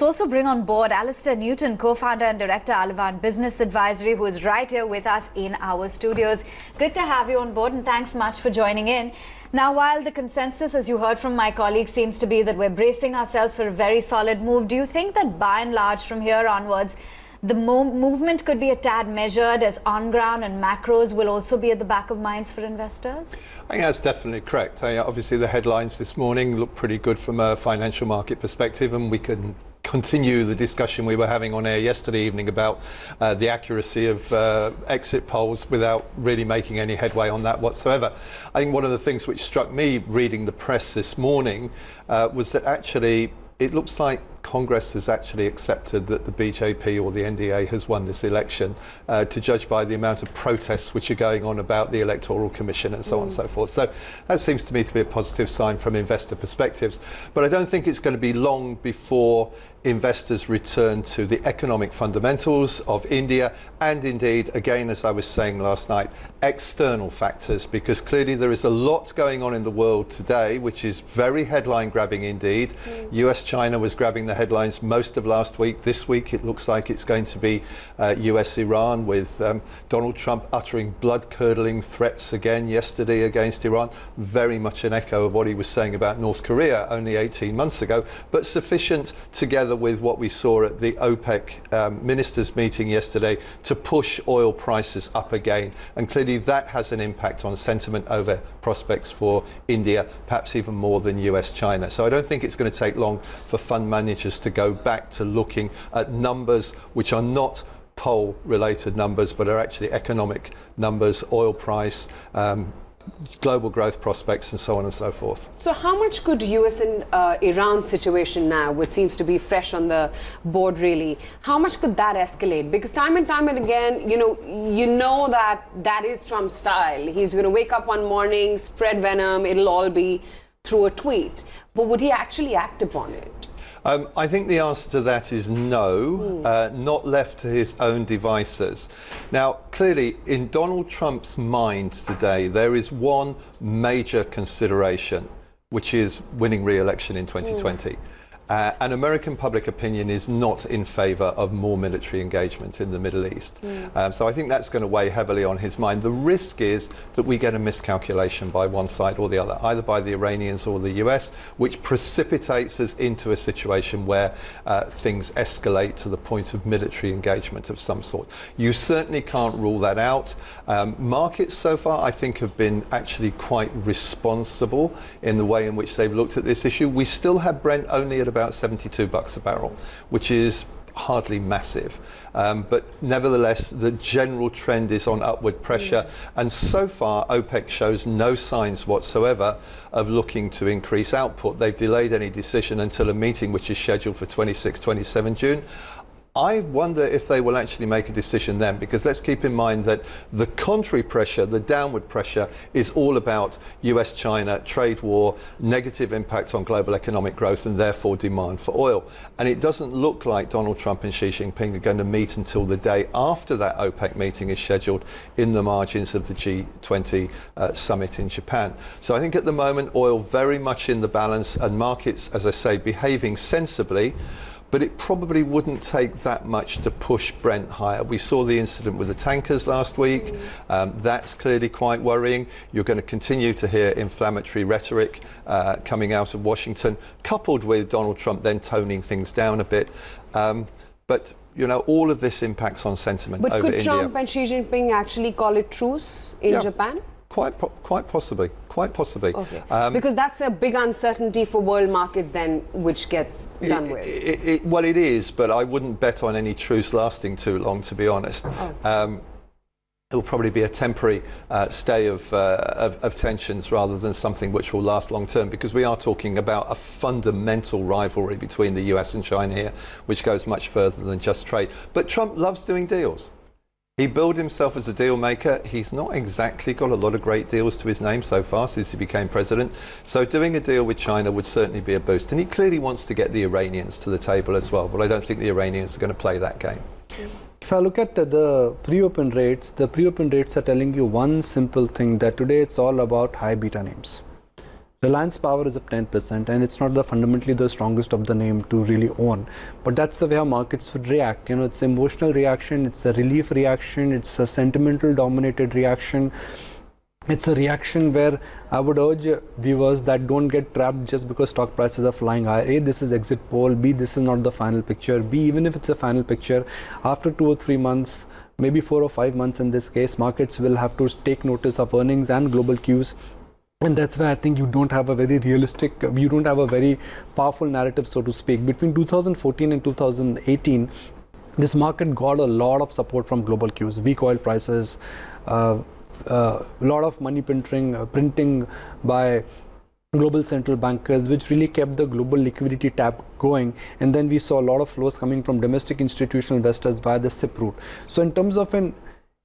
Let's also bring on board Alastair Newton, co-founder and director, Alvan Business Advisory, who is right here with us in our studios. Good to have you on board, and thanks much for joining in. Now, while the consensus, as you heard from my colleague, seems to be that we're bracing ourselves for a very solid move, do you think that by and large from here onwards, the movement could be a tad measured, as on-ground and macros will also be at the back of minds for investors? I think that's definitely correct. Obviously, the headlines this morning look pretty good from a financial market perspective, and we can continue the discussion we were having on air yesterday evening about the accuracy of exit polls without really making any headway on that whatsoever. I think one of the things which struck me reading the press this morning was that actually it looks like Congress has actually accepted that the BJP or the NDA has won this election, to judge by the amount of protests which are going on about the Electoral Commission and so on and so forth. So that seems to me to be a positive sign from investor perspectives. But I don't think it's going to be long before investors return to the economic fundamentals of India and indeed, again, as I was saying last night, external factors, because clearly there is a lot going on in the world today which is very headline grabbing indeed. US-China was grabbing the headlines most of last week. This week it looks like it's going to be US-Iran, with Donald Trump uttering blood-curdling threats again yesterday against Iran, very much an echo of what he was saying about North Korea only 18 months ago, but sufficient together with what we saw at the OPEC ministers meeting yesterday to push oil prices up again, and clearly that has an impact on sentiment over prospects for India, perhaps even more than US-China. So I don't think it's going to take long for fund managers to go back to looking at numbers which are not poll related numbers but are actually economic numbers, oil price, global growth prospects and so on and so forth. So how much could US and Iran situation now, which seems to be fresh on the board really, how much could that escalate? Because time and again, you know that is Trump's style. He's going to wake up one morning, spread venom, it'll all be through a tweet. But would he actually act upon it? I think the answer to that is no, not left to his own devices. Now, clearly, in Donald Trump's mind today, there is one major consideration, which is winning re-election in 2020. And American public opinion is not in favour of more military engagement in the Middle East. So I think that's going to weigh heavily on his mind. The risk is that we get a miscalculation by one side or the other, either by the Iranians or the US, which precipitates us into a situation where things escalate to the point of military engagement of some sort. You certainly can't rule that out. Markets so far, I think, have been actually quite responsible in the way in which they've looked at this issue. We still have Brent only at about $72 a barrel, which is hardly massive, but nevertheless the general trend is on upward pressure, and so far OPEC shows no signs whatsoever of looking to increase output. They've delayed any decision until a meeting which is scheduled for 26-27 June. I wonder if they will actually make a decision then, because let's keep in mind that the contrary pressure, the downward pressure, is all about US-China, trade war, negative impact on global economic growth and therefore demand for oil. And it doesn't look like Donald Trump and Xi Jinping are going to meet until the day after that OPEC meeting is scheduled in the margins of the G20 summit in Japan. So I think at the moment oil very much in the balance, and markets, as I say, behaving sensibly. But it probably wouldn't take that much to push Brent higher. We saw the incident with the tankers last week. That's clearly quite worrying. You're going to continue to hear inflammatory rhetoric coming out of Washington, coupled with Donald Trump then toning things down a bit. But all of this impacts on sentiment over India. But could Trump and Xi Jinping actually call it truce in Japan? Quite possibly. Okay. Because that's a big uncertainty for world markets then, which gets done with. Well, it is, but I wouldn't bet on any truce lasting too long, to be honest. It will probably be a temporary stay of tensions rather than something which will last long term, because we are talking about a fundamental rivalry between the US and China here, which goes much further than just trade. But Trump loves doing deals. He billed himself as a deal maker. He's not exactly got a lot of great deals to his name so far since he became president. So doing a deal with China would certainly be a boost. And he clearly wants to get the Iranians to the table as well. But I don't think the Iranians are going to play that game. If I look at the pre-open rates, are telling you one simple thing, that today it's all about high beta names. Reliance Power is up 10%, and it's not fundamentally the strongest of the name to really own. But that's the way how markets would react. You know, it's emotional reaction, it's a relief reaction, it's a sentimental dominated reaction. It's a reaction where I would urge viewers that don't get trapped just because stock prices are flying high. A, this is exit poll. B, this is not the final picture. B, even if it's a final picture, after 2 or 3 months, maybe 4 or 5 months in this case, markets will have to take notice of earnings and global cues. And that's why I think you don't have a very realistic, you don't have a very powerful narrative, so to speak. Between 2014 and 2018, this market got a lot of support from global cues, weak oil prices, a lot of money printing by global central bankers, which really kept the global liquidity tap going. And then we saw a lot of flows coming from domestic institutional investors via the SIP route. So in terms of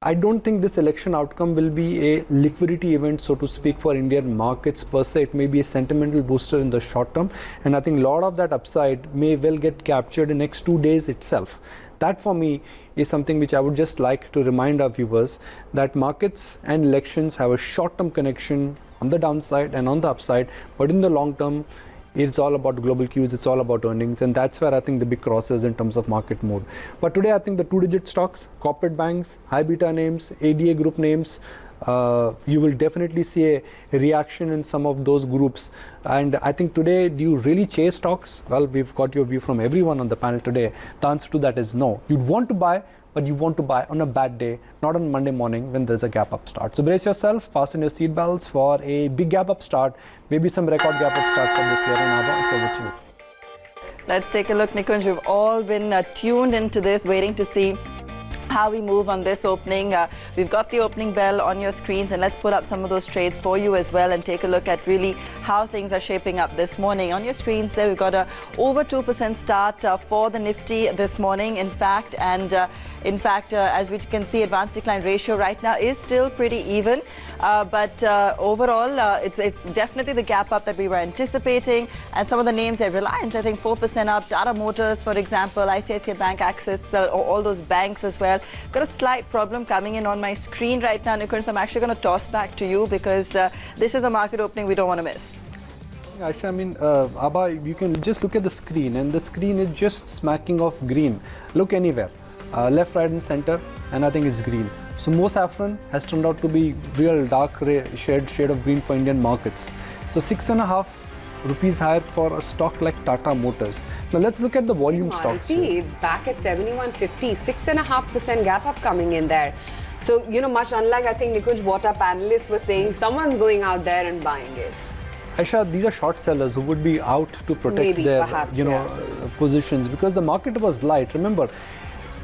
I don't think this election outcome will be a liquidity event, so to speak, for Indian markets per se. It may be a sentimental booster in the short term, and I think a lot of that upside may well get captured in next 2 days itself. That for me is something which I would just like to remind our viewers, that markets and elections have a short-term connection on the downside and on the upside, but in the long term it's all about global cues, it's all about earnings, and that's where I think the big cross is in terms of market mode. But today I think the 2-digit stocks, corporate banks, high beta names, ADA group names, you will definitely see a reaction in some of those groups. And I think today, do you really chase stocks? Well, we've got your view from everyone on the panel today. The answer to that is no. You'd want to buy, but you want to buy on a bad day, not on Monday morning when there's a gap up start. So brace yourself, fasten your seat belts for a big gap up start, maybe some record gap up start for this year. And Abha, it's over to you. Let's take a look, Nikunj. We've all been tuned into this, waiting to see how we move on this opening. We've got the opening bell on your screens, and let's put up some of those trades for you as well and take a look at really how things are shaping up this morning. On your screens there, we've got a over 2% start for the Nifty this morning, in fact, and as we can see, advanced decline ratio right now is still pretty even. But overall, it's definitely the gap up that we were anticipating. And some of the names there, Reliance, I think 4% up, Tata Motors, for example, ICICI Bank, Axis, all those banks as well. Got a slight problem coming in on my screen right now, Nikunj, so I'm actually going to toss back to you because this is a market opening we don't want to miss. Actually, I mean, Abha, you can just look at the screen, and the screen is just smacking of green. Look anywhere, left, right and center, and I think it's green. So Mo Saffron has turned out to be real dark shade of green for Indian markets. So 6.5 rupees higher for a stock like Tata Motors. Now let's look at the volume stocks. It's back at 71.50, 6.5% gap up coming in there. So, you know, much unlike I think Nikunj, what our panelists were saying, someone's going out there and buying it. Aisha, these are short sellers who would be out to protect Maybe, their perhaps, positions, because the market was light. Remember,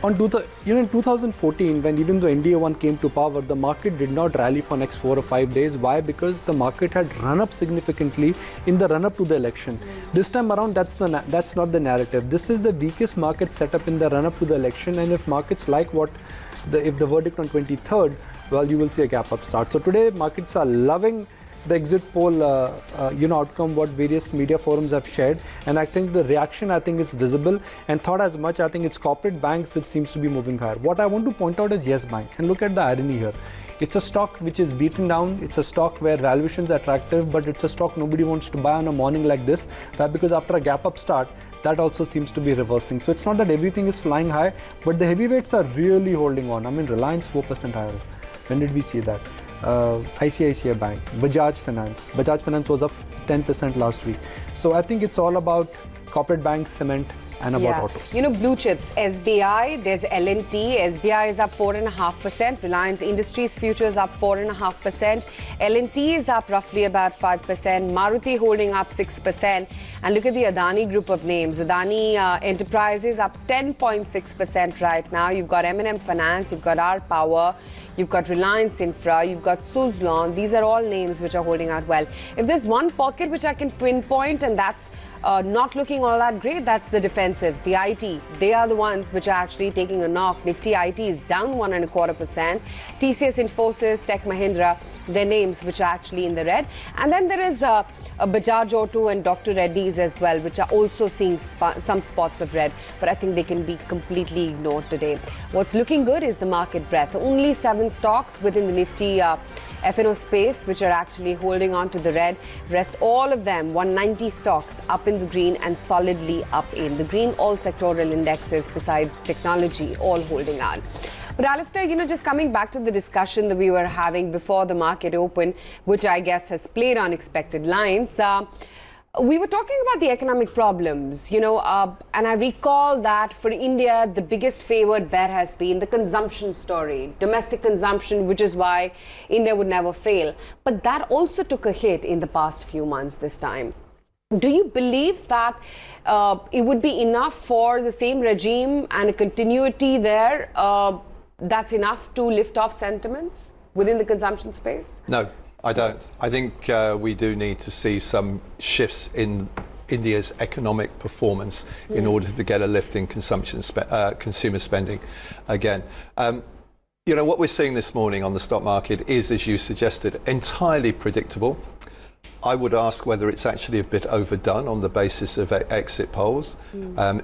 in 2014, when even though NDA1 came to power, the market did not rally for next 4 or 5 days. Why? Because the market had run up significantly in the run up to the election. This time around, that's not the narrative. This is the weakest market setup in the run up to the election, and if markets like if the verdict on 23rd, well, you will see a gap up start. So today markets are loving the exit poll outcome what various media forums have shared, and I think the reaction is visible, and thought as much. I think it's corporate banks which seems to be moving higher. What I want to point out is Yes Bank, and look at the irony here. It's a stock which is beaten down, it's a stock where valuations are attractive, but it's a stock nobody wants to buy on a morning like this, because after a gap up start, that also seems to be reversing. So it's not that everything is flying high, but the heavyweights are really holding on. I mean, Reliance 4% higher. When did we see that? ICICI Bank, Bajaj Finance was up 10% last week. So I think it's all about corporate banks, cement, and about autos. You know, blue chips, SBI, there's L&T, SBI is up 4.5%, Reliance Industries Futures up 4.5%, L&T is up roughly about 5%, Maruti holding up 6%, and look at the Adani group of names. Adani Enterprises up 10.6% right now. You've got M&M Finance, you've got R Power, you've got Reliance Infra, you've got Suzlon. These are all names which are holding out well. If there's one pocket which I can pinpoint, and that's not looking all that great. That's the defensives. The IT, they are the ones which are actually taking a knock. Nifty IT is down 1.25%. TCS, Infosys, Tech Mahindra, their names which are actually in the red. And then there is a Bajaj Auto and Dr. Reddy's as well, which are also seeing some spots of red, but I think they can be completely ignored today. What's looking good is the market breadth. Only 7 stocks within the Nifty F&O space which are actually holding on to the red. Rest all of them, 190 stocks up in the green and solidly up in the green. All sectoral indexes besides technology all holding on. But Alastair, just coming back to the discussion that we were having before the market opened, which I guess has played on expected lines, we were talking about the economic problems, and I recall that for India, the biggest favored bet has been the consumption story, domestic consumption, which is why India would never fail. But that also took a hit in the past few months this time. Do you believe that it would be enough for the same regime and a continuity there? That's enough to lift off sentiments within the consumption space? No, I don't. I think we do need to see some shifts in India's economic performance in order to get a lift in consumer spending again. What we're seeing this morning on the stock market is, as you suggested, entirely predictable. I would ask whether it's actually a bit overdone on the basis of exit polls.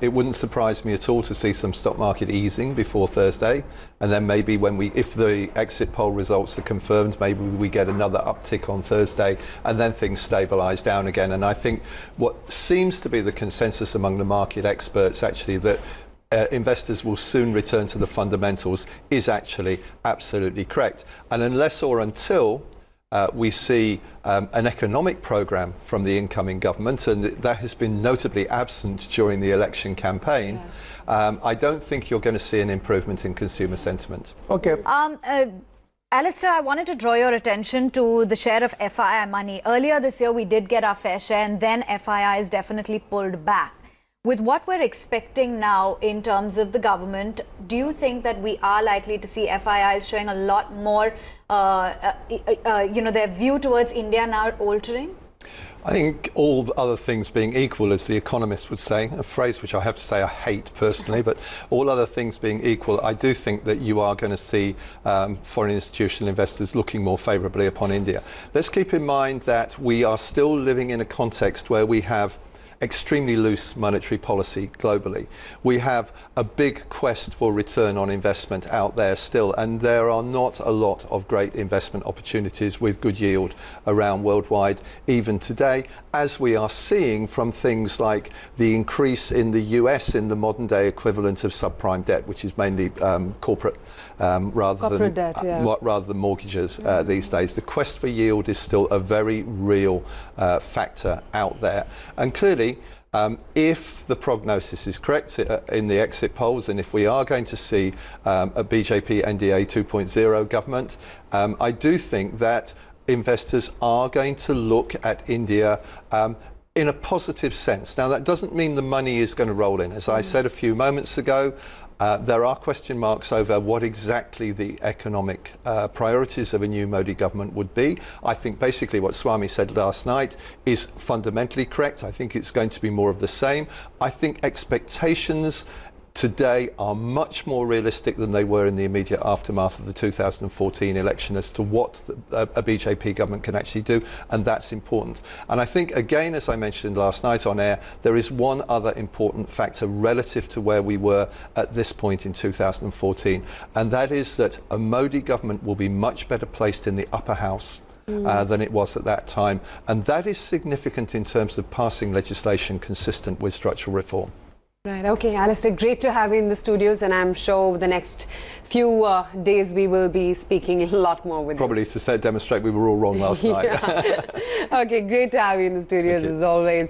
It wouldn't surprise me at all to see some stock market easing before Thursday, and then maybe if the exit poll results are confirmed, maybe we get another uptick on Thursday, and then things stabilise down again. And I think what seems to be the consensus among the market experts actually that investors will soon return to the fundamentals is actually absolutely correct. And unless or until we see an economic programme from the incoming government, and that has been notably absent during the election campaign, I don't think you're going to see an improvement in consumer sentiment. Okay. Alastair, I wanted to draw your attention to the share of FII money. Earlier this year, we did get our fair share, and then FII is definitely pulled back. With what we're expecting now in terms of the government, do you think that we are likely to see FIIs showing a lot more, their view towards India now altering? I think all other things being equal, as the economists would say, a phrase which I have to say I hate personally, but all other things being equal, I do think that you are going to see foreign institutional investors looking more favourably upon India. Let's keep in mind that we are still living in a context where we have extremely loose monetary policy globally. We have a big quest for return on investment out there still, and there are not a lot of great investment opportunities with good yield around worldwide even today, as we are seeing from things like the increase in the US in the modern day equivalent of subprime debt, which is mainly corporate rather than mortgages these days. The quest for yield is still a very real factor out there, and clearly if the prognosis is correct in the exit polls, and if we are going to see a BJP NDA 2.0 government, I do think that investors are going to look at India in a positive sense. Now, that doesn't mean the money is going to roll in. As I said a few moments ago, there are question marks over what exactly the economic priorities of a new Modi government would be. I think basically what Swami said last night is fundamentally correct. I think it's going to be more of the same. I think expectations today are much more realistic than they were in the immediate aftermath of the 2014 election as to what a BJP government can actually do, and that's important. And I think, again, as I mentioned last night on air, there is one other important factor relative to where we were at this point in 2014, and that is that a Modi government will be much better placed in the upper house than it was at that time, and that is significant in terms of passing legislation consistent with structural reform. Right, okay, Alastair, great to have you in the studios, and I'm sure over the next few days we will be speaking a lot more with you. Probably to demonstrate we were all wrong last night. Okay, great to have you in the studios as always.